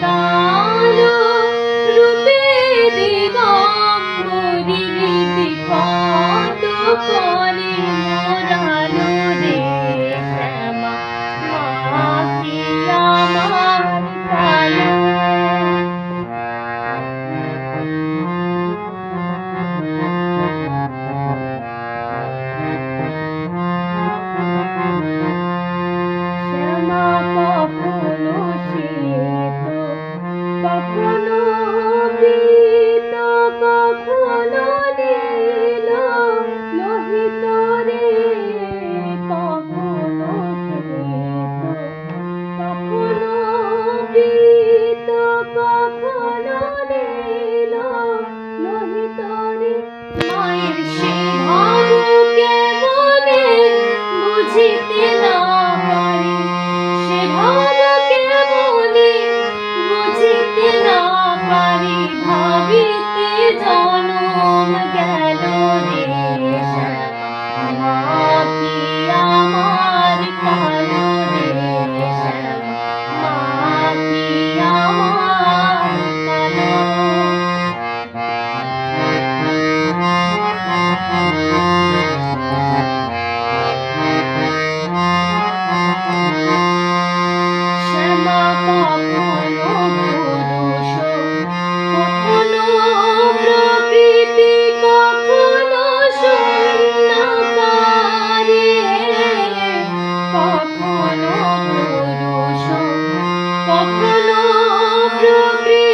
কালো রূপে দিগম্বরী রীতি কত করে মোরালো রে শ্যামা মা কি আমার কালো। শ্যামা কখনো শীত কখনো বৃত কখনো নীল লোহিত রে, কখনো শীত কখনো বৃত কখনো নীল লোহিত রে। মায়ের সেই ভাবকে মনে বুঝিতে না পারি, সে ভাবকে মনে বুঝিতে না পারি, ভাবিতে জনম গেল রে শ্যামা মা কি আমার কালো রে শ্যামা মা কি আমার কালো। শ্যামা কখনো পুরুষ কখনো প্রকৃতি কখনো শূন্যকারে, কখনো পুরুষ কখনো প্রকৃতি